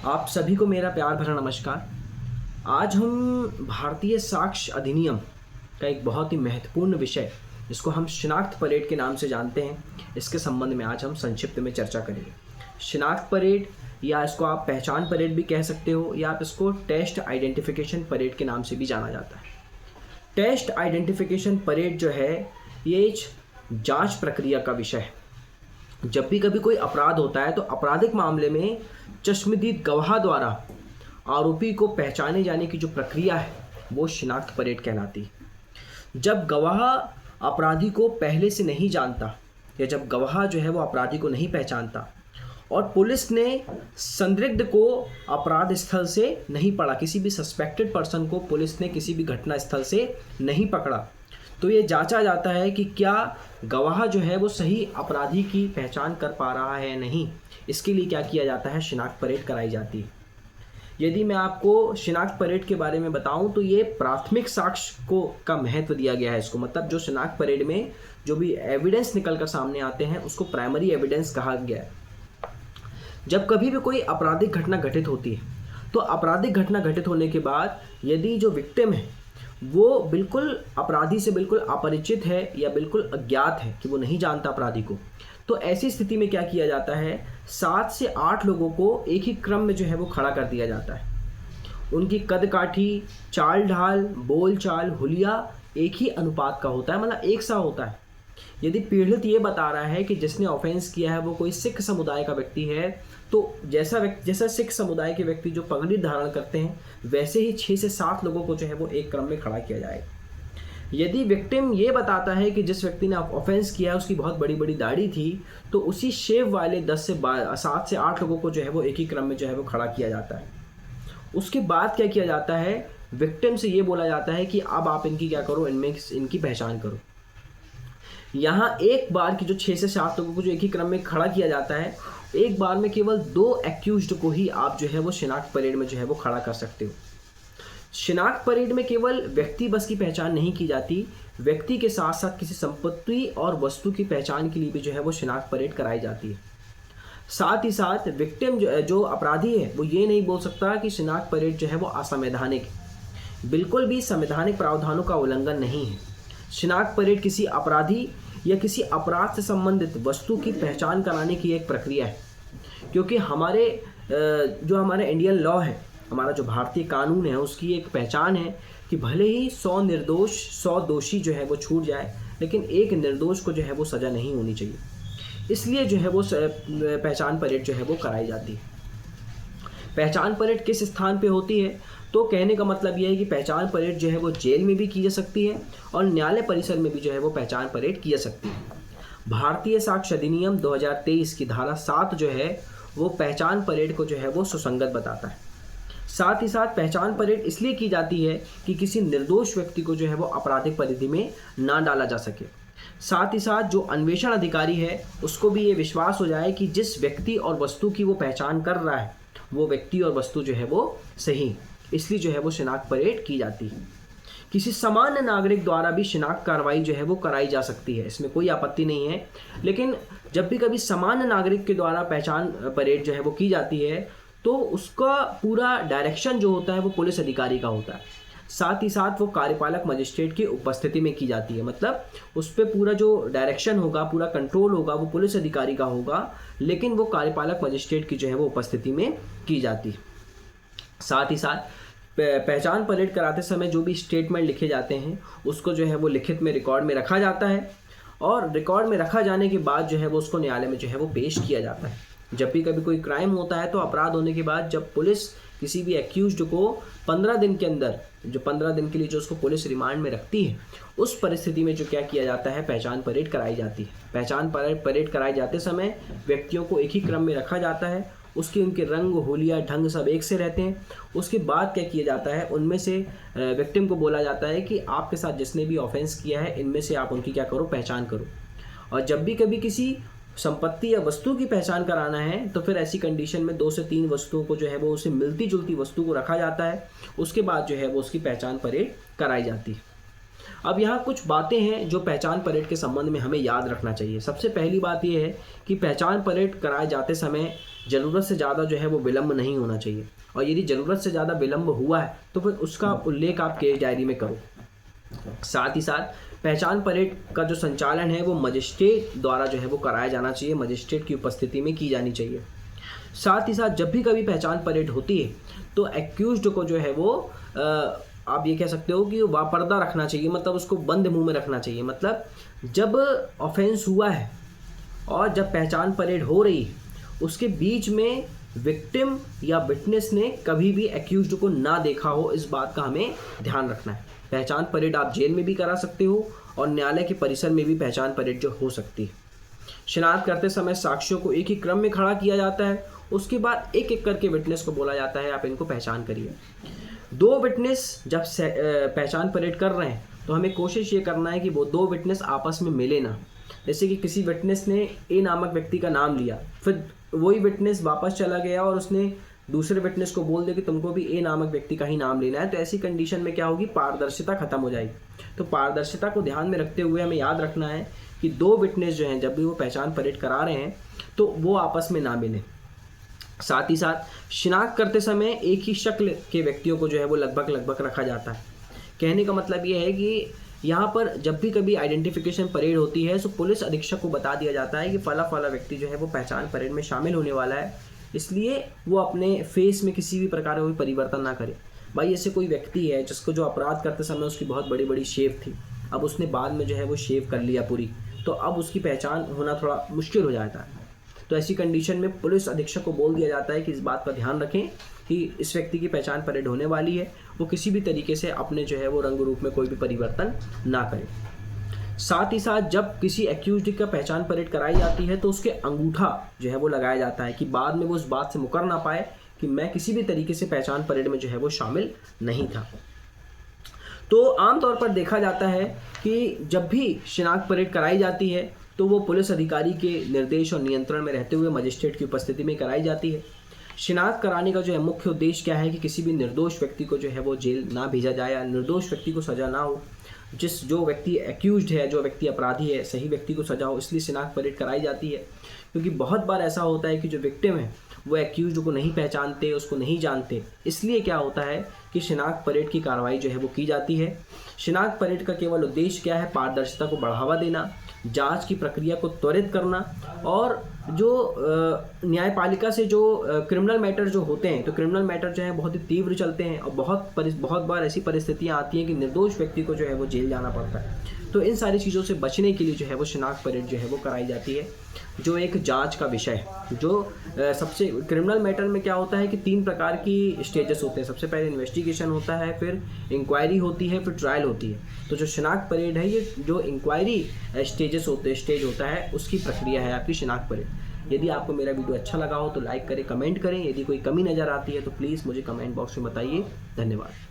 आप सभी को मेरा प्यार भरा नमस्कार। आज हम भारतीय साक्ष्य अधिनियम का एक बहुत ही महत्वपूर्ण विषय, जिसको हम शिनाख्त परेड के नाम से जानते हैं, इसके संबंध में आज हम संक्षिप्त में चर्चा करेंगे। शिनाख्त परेड, या इसको आप पहचान परेड भी कह सकते हो, या आप इसको टेस्ट आइडेंटिफिकेशन परेड के नाम से भी जाना जाता है। टेस्ट आइडेंटिफिकेशन परेड जो है, ये एक जांच प्रक्रिया का विषय है। जब भी कभी कोई अपराध होता है तो आपराधिक मामले में चश्मदीद गवाह द्वारा आरोपी को पहचाने जाने की जो प्रक्रिया है वो शिनाख्त परेड कहलाती है। जब गवाह अपराधी को पहले से नहीं जानता, या जब गवाह जो है वो अपराधी को नहीं पहचानता और पुलिस ने संदिग्ध को अपराध स्थल से नहीं पकड़ा, किसी भी सस्पेक्टेड पर्सन को पुलिस ने किसी भी घटना स्थल से नहीं पकड़ा, तो ये जांचा जाता है कि क्या गवाह जो है वो सही अपराधी की पहचान कर पा रहा है या नहीं। इसके लिए क्या किया जाता है, शिनाख्त परेड कराई जाती है। यदि मैं आपको शिनाख्त परेड के बारे में बताऊं तो ये प्राथमिक साक्ष्य को का महत्व दिया गया है इसको, मतलब जो शिनाख्त परेड में जो भी एविडेंस निकल कर सामने आते हैं उसको प्राइमरी एविडेंस कहा गया है। जब कभी भी कोई आपराधिक घटना घटित होती है तो आपराधिक घटना घटित होने के बाद यदि जो विक्टिम है वो बिल्कुल अपराधी से बिल्कुल अपरिचित है या बिल्कुल अज्ञात है कि वो नहीं जानता अपराधी को, तो ऐसी स्थिति में क्या किया जाता है, 7 से 8 लोगों को एक ही क्रम में जो है वो खड़ा कर दिया जाता है। उनकी कद काठी, चाल ढाल, बोल चाल, हुलिया एक ही अनुपात का होता है, मतलब एक सा होता है। यदि पीड़ित ये बता रहा है कि जिसने ऑफेंस किया है वो कोई सिख समुदाय का व्यक्ति है, तो जैसा सिख समुदाय के व्यक्ति जो पगड़ी धारण करते हैं, वैसे ही 6 से 7 लोगों को जो है वो एक क्रम में खड़ा किया जाएगा। यदि विक्टिम ये बताता है कि जिस व्यक्ति ने ऑफेंस किया है उसकी बहुत बड़ी बड़ी दाढ़ी थी, तो उसी शेव वाले 7 से 8 लोगों को जो है वो एक ही क्रम में जो है वो खड़ा किया जाता है। उसके बाद क्या किया जाता है, विक्टिम से ये बोला जाता है कि अब आप इनकी क्या करो, इनकी पहचान करो। यहाँ एक बार की जो 6 से 7 लोगों को जो एक ही क्रम में खड़ा किया जाता है, एक बार में केवल 2 एक्यूज्ड को ही आप जो है वो शिनाख्त परेड में जो है वो खड़ा कर सकते हो। शिनाख्त परेड में केवल व्यक्ति बस की पहचान नहीं की जाती, व्यक्ति के साथ साथ किसी संपत्ति और वस्तु की पहचान के लिए भी जो है वो शिनाख्त परेड कराई जाती है। साथ ही साथ विक्टिम जो अपराधी है वो ये नहीं बोल सकता कि शिनाख्त परेड जो है वो असंवैधानिक है। बिल्कुल भी संवैधानिक प्रावधानों का उल्लंघन नहीं है। शिनाख्त परेड किसी अपराधी या किसी अपराध से संबंधित वस्तु की पहचान कराने की एक प्रक्रिया है, क्योंकि जो हमारे इंडियन लॉ है, हमारा जो भारतीय कानून है, उसकी एक पहचान है कि भले ही 100 दोषी जो है वो छूट जाए, लेकिन एक निर्दोष को जो है वो सज़ा नहीं होनी चाहिए। इसलिए जो है वो पहचान परेड जो है वो कराई जाती है। पहचान परेड किस स्थान पे होती है, तो कहने का मतलब यह है कि पहचान परेड जो है वो जेल में भी की जा सकती है और न्यायालय परिसर में भी जो है वो पहचान परेड की जा सकती है। भारतीय साक्ष्य अधिनियम 2023 की धारा 7 जो है वो पहचान परेड को जो है वो सुसंगत बताता है। साथ ही साथ पहचान परेड इसलिए की जाती है कि किसी निर्दोष व्यक्ति को जो है वो आपराधिक परिधि में ना डाला जा सके। साथ ही साथ जो अन्वेषण अधिकारी है उसको भी ये विश्वास हो जाए कि जिस व्यक्ति और वस्तु की वो पहचान कर रहा है वो व्यक्ति और वस्तु जो है वो सही, इसलिए जो है वो शिनाख्त परेड की जाती है। किसी सामान्य नागरिक द्वारा भी शिनाख्त कार्रवाई जो है वो कराई जा सकती है, इसमें कोई आपत्ति नहीं है। लेकिन जब भी कभी सामान्य नागरिक के द्वारा पहचान परेड जो है वो की जाती है तो उसका पूरा डायरेक्शन जो होता है वो पुलिस अधिकारी का होता है। साथ ही साथ वो कार्यपालक मजिस्ट्रेट की उपस्थिति में की जाती है, मतलब उस पर पूरा जो डायरेक्शन होगा, पूरा कंट्रोल होगा वो पुलिस अधिकारी का होगा, लेकिन वो कार्यपालक मजिस्ट्रेट की जो है वो उपस्थिति में की जाती है। साथ ही साथ पहचान परेड कराते समय जो भी स्टेटमेंट लिखे जाते हैं उसको जो है वो लिखित में रिकॉर्ड में रखा जाता है, और रिकॉर्ड में रखा जाने के बाद जो है वो उसको न्यायालय में जो है वो पेश किया जाता है। जब भी कभी कोई क्राइम होता है तो अपराध होने के बाद जब पुलिस किसी भी एक्यूज्ड को 15 दिन के अंदर, जो 15 दिन के लिए जो उसको पुलिस रिमांड में रखती है, उस परिस्थिति में जो क्या किया जाता है, पहचान परेड कराई जाती है। पहचान परेड कराए जाते समय व्यक्तियों को एक ही क्रम में रखा जाता है, उनके रंग, हुलिया, ढंग सब एक से रहते हैं। उसके बाद क्या किया जाता है, उनमें से विक्टिम को बोला जाता है कि आपके साथ जिसने भी ऑफेंस किया है इनमें से आप उनकी क्या करो, पहचान करो। और जब भी कभी किसी संपत्ति या वस्तु की पहचान कराना है तो फिर ऐसी कंडीशन में 2 से 3 वस्तुओं को जो है वो उसे मिलती जुलती वस्तु को रखा जाता है, उसके बाद जो है वो उसकी पहचान परेड कराई जाती है। अब यहाँ कुछ बातें हैं जो पहचान परेड के संबंध में हमें याद रखना चाहिए। सबसे पहली बात यह है कि पहचान परेड कराए जाते समय ज़रूरत से ज़्यादा जो है वो विलम्ब नहीं होना चाहिए, और यदि ज़रूरत से ज़्यादा विलम्ब हुआ है तो फिर उसका उल्लेख आप केस डायरी में करो। साथ ही साथ पहचान परेड का जो संचालन है वो मजिस्ट्रेट द्वारा जो है वो कराया जाना चाहिए, मजिस्ट्रेट की उपस्थिति में की जानी चाहिए। साथ ही साथ जब भी कभी पहचान परेड होती है तो एक्यूज्ड को जो है वो आप ये कह सकते हो कि वापर्दा रखना चाहिए, मतलब उसको बंद मुंह में रखना चाहिए। मतलब जब ऑफेंस हुआ है और जब पहचान परेड हो रही है उसके बीच में विक्टिम या विटनेस ने कभी भी एक्यूज्ड को ना देखा हो, इस बात का हमें ध्यान रखना है। पहचान परेड आप जेल में भी करा सकते हो और न्यायालय के परिसर में भी पहचान परेड जो हो सकती है। शिनाख्त करते समय साक्ष्यों को एक ही क्रम में खड़ा किया जाता है, उसके बाद एक एक करके विटनेस को बोला जाता है आप इनको पहचान करिए। दो विटनेस जब पहचान परेड कर रहे हैं तो हमें कोशिश ये करना है कि वो दो विटनेस आपस में मिले ना। जैसे कि किसी विटनेस ने ए नामक व्यक्ति का नाम लिया, फिर वही विटनेस वापस चला गया और उसने दूसरे विटनेस को बोल दिया कि तुमको भी ए नामक व्यक्ति का ही नाम लेना है, तो ऐसी कंडीशन में क्या होगी, पारदर्शिता खत्म हो जाएगी। तो पारदर्शिता को ध्यान में रखते हुए हमें याद रखना है कि दो विटनेस जो हैं जब भी वो पहचान परेड करा रहे हैं तो वो आपस में ना मिलें। साथ ही साथ शिनाख्त करते समय एक ही शक्ल के व्यक्तियों को जो है वो लगभग रखा जाता है। कहने का मतलब ये है कि यहाँ पर जब भी कभी आइडेंटिफिकेशन परेड होती है तो पुलिस अधीक्षक को बता दिया जाता है कि फला व्यक्ति जो है वो पहचान परेड में शामिल होने वाला है, इसलिए वो अपने फेस में किसी भी प्रकार का कोई परिवर्तन ना करे। भाई ऐसे कोई व्यक्ति है जिसको जो अपराध करते समय उसकी बहुत बड़ी बड़ी शेव थी, अब उसने बाद में जो है वो शेव कर लिया पूरी, तो अब उसकी पहचान होना थोड़ा मुश्किल हो जाता है। तो ऐसी कंडीशन में पुलिस अधीक्षक को बोल दिया जाता है कि इस बात का ध्यान रखें कि इस व्यक्ति की पहचान परेड होने वाली है, वो किसी भी तरीके से अपने जो है वो रंग रूप में कोई भी परिवर्तन ना करे। साथ ही साथ जब किसी एक्यूज्ड का पहचान परेड कराई जाती है तो उसके अंगूठा जो है वो लगाया जाता है कि बाद में वो उस बात से मुकर ना पाए कि मैं किसी भी तरीके से पहचान परेड में जो है वो शामिल नहीं था। तो आमतौर पर देखा जाता है कि जब भी शिनाख्त परेड कराई जाती है तो वो पुलिस अधिकारी के निर्देश और नियंत्रण में रहते हुए मजिस्ट्रेट की उपस्थिति में कराई जाती है। शिनाख्त कराने का जो है मुख्य उद्देश्य क्या है कि किसी भी निर्दोष व्यक्ति को जो है वो जेल ना भेजा जाए या निर्दोष व्यक्ति को सज़ा ना हो। जो व्यक्ति एक्यूज्ड है, जो व्यक्ति अपराधी है, सही व्यक्ति को सज़ा हो, इसलिए शिनाख्त परेड कराई जाती है। क्योंकि बहुत बार ऐसा होता है कि जो विक्टिम है वो एक्यूज्ड को नहीं पहचानते, उसको नहीं जानते, इसलिए क्या होता है कि शिनाख्त परेड की कार्रवाई जो है वो की जाती है। शिनाख्त परेड का केवल उद्देश्य क्या है, पारदर्शिता को बढ़ावा देना, जांच की प्रक्रिया को त्वरित करना, और जो न्यायपालिका से जो क्रिमिनल मैटर जो होते हैं, तो क्रिमिनल मैटर जो है बहुत ही तीव्र चलते हैं और बहुत बार ऐसी परिस्थितियां आती हैं कि निर्दोष व्यक्ति को जो है वो जेल जाना पड़ता है। तो इन सारी चीज़ों से बचने के लिए जो है वो शिनाख्त परेड जो है वो कराई जाती है, जो एक जांच का विषय है। जो सबसे क्रिमिनल मैटर में क्या होता है कि 3 प्रकार की स्टेजेस होते हैं। सबसे पहले इन्वेस्टिगेशन होता है, फिर इंक्वायरी होती है, फिर ट्रायल होती है। तो जो शिनाख्त परेड है ये जो इंक्वायरी स्टेज होता है उसकी प्रक्रिया है आपकी शिनाख्त परेड। यदि आपको मेरा वीडियो अच्छा लगा हो तो लाइक करें, कमेंट करें। यदि कोई कमी नज़र आती है तो प्लीज़ मुझे कमेंट बॉक्स में बताइए। धन्यवाद।